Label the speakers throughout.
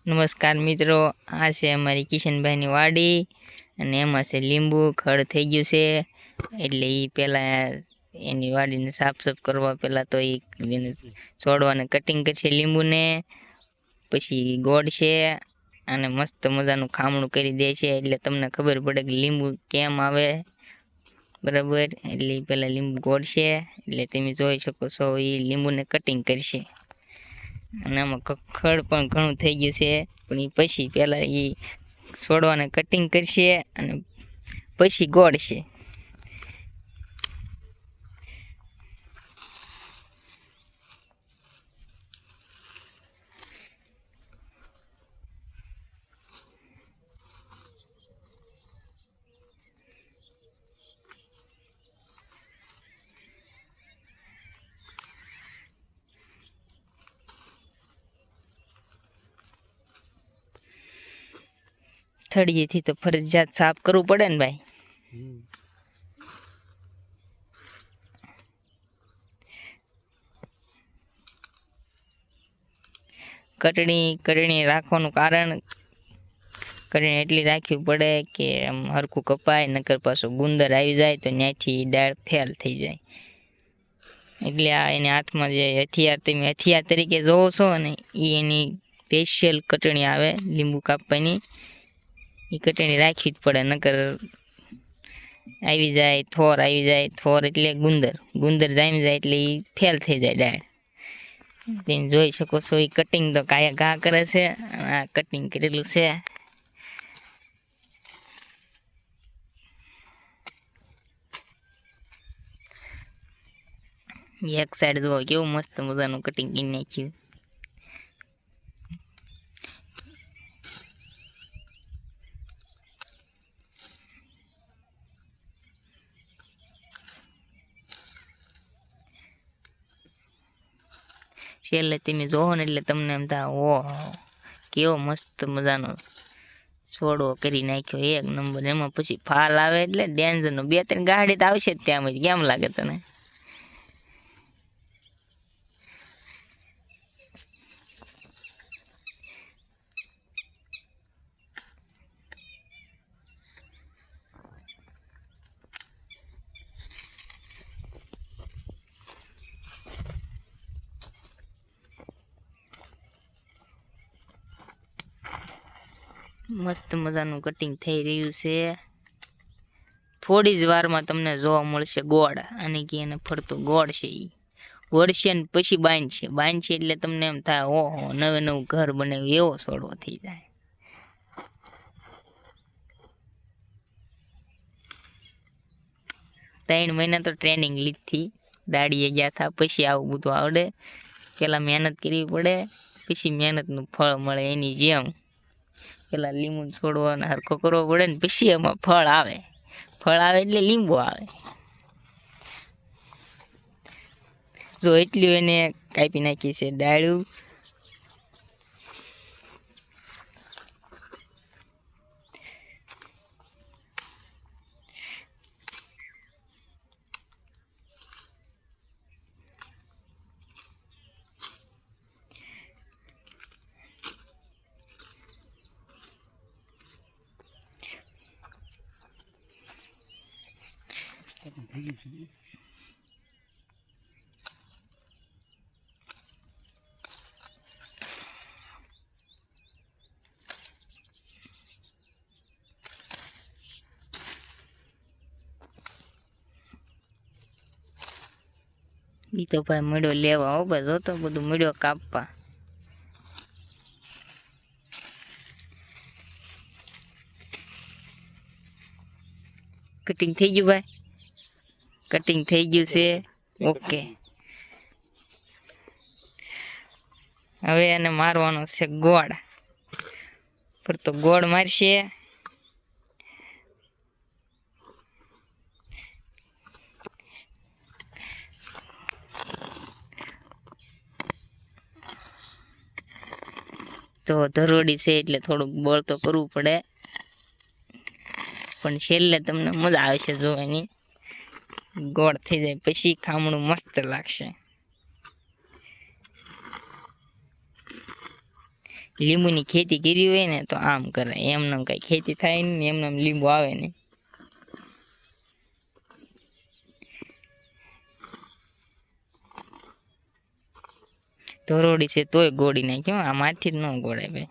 Speaker 1: નમસ્કાર મિત્રો, આ છે અમારી કિશનભાઈની વાડી અને એમાં છે લીંબુ ખડ થઈ ગયું છે. એટલે એ પહેલાં એની વાડીને સાફ કરવા પહેલાં તો એને છોડવાને કટિંગ કરશે લીંબુને, પછી ગોળશે અને મસ્ત મજાનું ખામણું કરી દે છે. એટલે તમને ખબર પડે કે લીંબુ કેમ આવે, બરાબર. એટલે પહેલાં લીંબુ ગોળશે, એટલે તમે જોઈ શકો છો એ લીંબુને કટિંગ કરશે. અને આમાં ખડ પણ ઘણું થઈ ગયું છે, પણ એ પછી પહેલાં એ છોડવાને કટિંગ કરશે અને પછી ગોળશે. થળીએથી તો ફરજિયાત સાફ કરવું પડે ને ભાઈ. કટણી રાખવાનું કારણ કટણી એટલી રાખવી પડે કે આમ હરખું કપાય, નકર પાછું ગુંદર આવી જાય તો ત્યાંથી દાળ ફેલ થઈ જાય. એટલે આ એને હાથમાં જે હથિયાર તરીકે જોવો છો ને, એ એની સ્પેશિયલ કટણી આવે લીંબુ કાપવાની. એ કટણી રાખવી જ પડે, નકર આવી જાય થોર એટલે ગુંદર જામી જાય એટલે એ ફેલ થઈ જાય દાળ. તમે જોઈ શકો છો એ કટિંગ તો કાયા ઘા કરે છે. આ કટિંગ કરેલું છે. એક સાઈડ જુઓ કેવું મસ્ત મજાનું કટિંગ કરી નાખ્યું. છેલ્લે તમે જોવો ને એટલે તમને એમ થાય ઓહો કેવો મસ્ત મજાનો છોડવો કરી નાખ્યો, એક નંબર. એમાં પછી ફાલ આવે એટલે ડેન્જરનો 2-3 ગાડી તો આવશે જ ત્યાં. કેમ લાગે તને? મસ્ત મજાનું કટિંગ થઈ રહ્યું છે. થોડી જ વારમાં તમને જોવા મળશે ગોળ, અને કે એને ફરતો ગોળ છે. એ ગોળશે ને પછી બાંધશે એટલે તમને એમ થાય ઓહો નવું ઘર બનાવ્યું એવો છોડવો થઈ જાય. 3 મહિના તો ટ્રેનિંગ લીધી, દાડીએ ગયા હતા. પછી આવું બધું આવડે. પેલા મહેનત કરવી પડે, પછી મહેનતનું ફળ મળે. એની જેમ પેલા લીંબુ છોડવાનો હરખો કરવો પડે ને પછી એમાં ફળ આવે એટલે લીંબુ આવે. જો એટલું એને કાપી નાખી છે ડાળું. ઈ તો ભાઈ મળ્યો લેવા હો ભાઈ, જોતો બધું મળ્યો કાપવા. કટિંગ થઈ ગયું ભાઈ, કટિંગ થઈ ગયું છે. ઓકે, હવે એને મારવાનો છે ગોળ. પર તો ગોળ મારશે. તો ધરોડી છે એટલે થોડુંક બળ તો કરવું પડે, પણ છેલ્લે તમને મજા આવશે જોવાની. ગોળ થઈ જાય પછી ખામણું મસ્ત લાગશે. લીંબુની ખેતી કરી હોય ને તો આમ કરે, એમને કઈ ખેતી થાય ને એમને લીંબુ આવે ને. ધરોડી છે તોય ગોળી નાખ્યો, આમાંથી જ ન ગોળે ભાઈ.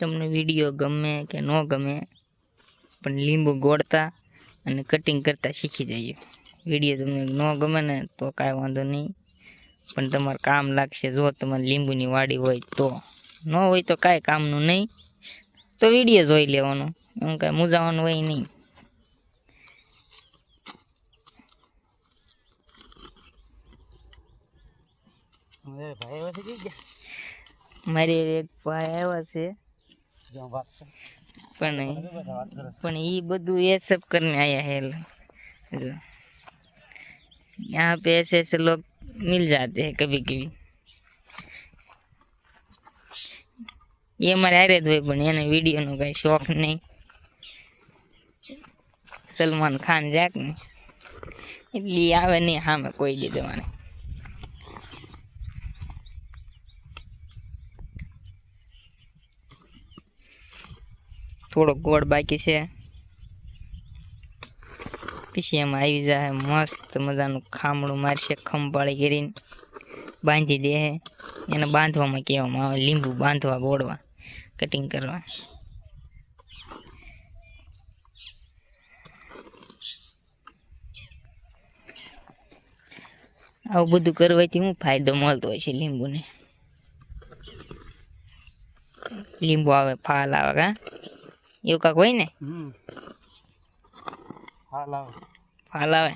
Speaker 1: તમને વિડીયો ગમે કે ન ગમે પણ લીંબુ ગોળતા અને કટિંગ કરતા શીખી જઈએ. વિડીયો તમને ન ગમે ને તો કાંઈ વાંધો નહીં, પણ તમારે કામ લાગશે જો તમારે લીંબુની વાડી હોય તો. ન હોય તો કાંઈ કામનું નહીં, તો વિડીયો જોઈ લેવાનો, એમ કાંઈ મૂંઝાવાનું હોય નહીં. મારી એક ભાઈ આવ્યા છે પણ ये બધું ये सब करने आया है। यहाँ पे ऐसे ऐसे लोग मिल जाते हैं कभी कभी। ये हमारे आर्यद भाई पण એને વિડીયોનો કઈ શોખ નહીં. સલમાન ખાન જાક ને એટલે આવે નહીં સામે કોઈ દી દેવાને. થોડો ગોળ બાકી છે, પછી એમાં આવી જાય મસ્ત મજાનું ખામણું મારશે, ખંભાળી કરીને બાંધી દે. એને બાંધવામાં કહેવામાં આવે, લીંબુ બાંધવા ગોળવા કટિંગ કરવા. આવું બધું કરવાથી શું ફાયદો મળતો હોય છે લીંબુને? લીંબુ આવે, ફાલ આવે, કા એવું કાંક હોય ને? ફાલ આવે.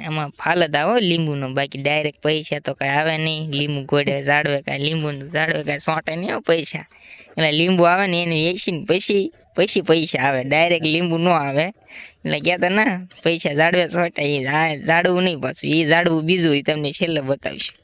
Speaker 1: એમાં ફાલ જ આવે લીંબુનો, બાકી ડાયરેક્ટ પૈસા તો કાંઈ આવે નહીં. લીંબુ ગોળે ઝાડવે કાંઈ, લીંબુનું ઝાડવે કાંઈ સોંટે નહીં આવે પૈસા. એટલે લીંબુ આવે ને એને વેચીને પછી પૈસા આવે, ડાયરેક્ટ લીંબુ ન આવે. એટલે કહેતા ના પૈસા ઝાડવે સોંટા, એ ઝાડવું નહીં, પાછું એ ઝાડવું બીજું એ તમને છેલ્લે બતાવીશું.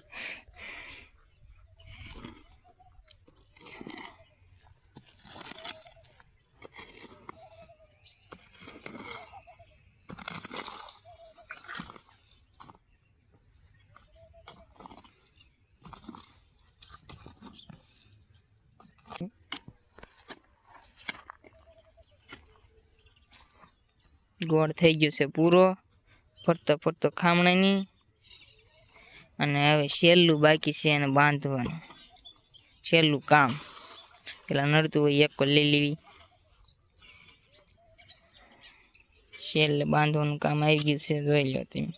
Speaker 1: ગોળ થઈ ગયો છે પૂરો, ફરતો ફરતો ખામણાની. અને હવે છેલ્લું બાકી છે એને બાંધવાનું, છેલ્લું કામ. પેલા નડતું હોય એક લઈ લેવી, છેલ્લે બાંધવાનું કામ આવી ગયું છે, જોઈ લો તમે.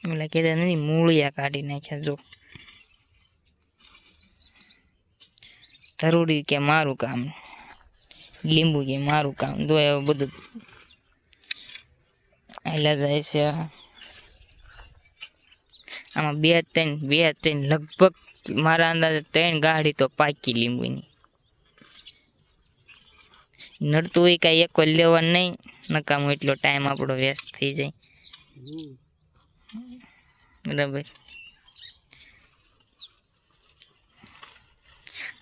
Speaker 1: ઓલા કહેતા નથી મૂળિયા કાઢી નાખ્યા. જો ધરોડી કે મારું કામ, લીંબુ કે મારું કામ, જો એવું બધું આયલા જાય છે. આમાં બે ત્રણ લગભગ મારા અંદાજે 3 ગાડી તો પાકી લીંબુની. નડતું હોય કાંઈ એક લેવાનું નહીં, નકામો એટલો ટાઈમ આપણો વેસ્ટ થઈ જાય. બરાબર,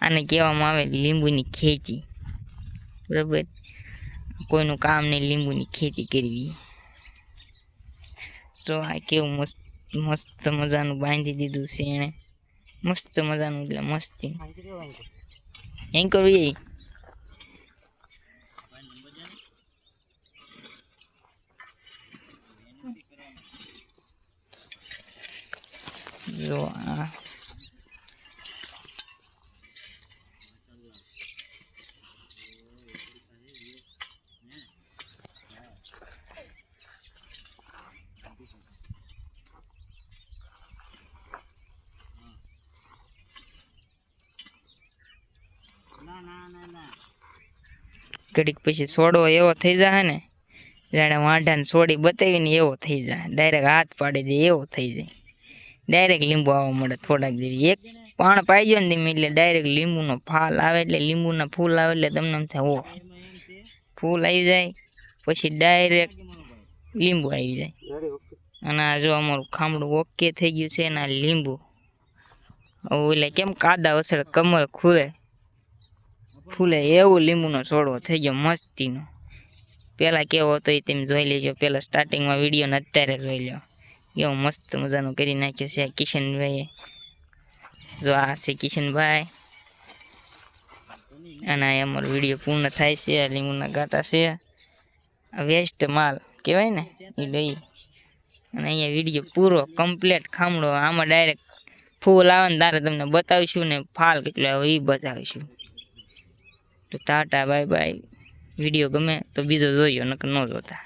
Speaker 1: આને કહેવામાં આવે લીંબુની ખેતી. બરાબર, કોઈનું કામ નહીં લીંબુની ખેતી કરવી. તો આ કેવું મસ્ત મસ્ત મજાનું બાંધી દીધું છે એને, મસ્ત મજાનું, એટલે મસ્તી. એમ કરવી જો આ ઘડીક પછી છોડવો એવો થઈ જાય ને જાણે વાંઢાને છોડી બતાવીને એવો થઈ જાય, ડાયરેક્ટ હાથ પાડી દે એવો થઈ જાય, ડાયરેક્ટ લીંબુ આવવા મળે થોડાક જેવી. એક પાણ પાઈ ગયો ને તમે એટલે ડાયરેક્ટ લીંબુનો ફાલ આવે, એટલે લીંબુના ફૂલ આવે એટલે તમને એમ થાય ઓ ફૂલ આવી જાય પછી ડાયરેક્ટ લીંબુ આવી જાય. અને આ જો અમારું ખામડું ઓકે થઈ ગયું છે ને આ લીંબુ એટલે કેમ કાદા વસળ કમર ફૂલે એવું લીંબુનો છોડવો થઈ ગયો મસ્તીનો. પહેલાં કેવો હતો એ તમે જોઈ લેજો, પહેલાં સ્ટાર્ટિંગમાં વિડીયો ને અત્યારે જોઈ લો, કેવો મસ્ત મજાનું કરી નાખ્યો છે કિશનભાઈએ. જો આ છે કિશનભાઈ અને આ અમારો વિડીયો પૂર્ણ થાય છે. આ લીંબુના ગાંઠા છે, વેસ્ટ માલ કહેવાય ને એ લઈ. અને અહીંયા વિડીયો પૂરો કમ્પ્લીટ ખામડો. આમાં ડાયરેક્ટ ફૂલ આવે ને તારે તમને બતાવીશું ને ફાલ કેટલો આવે એ બતાવીશું. તો ટાટા બાય બાય. વિડીયો ગમે તો બીજો જોઈજો, નકર ન જોતા.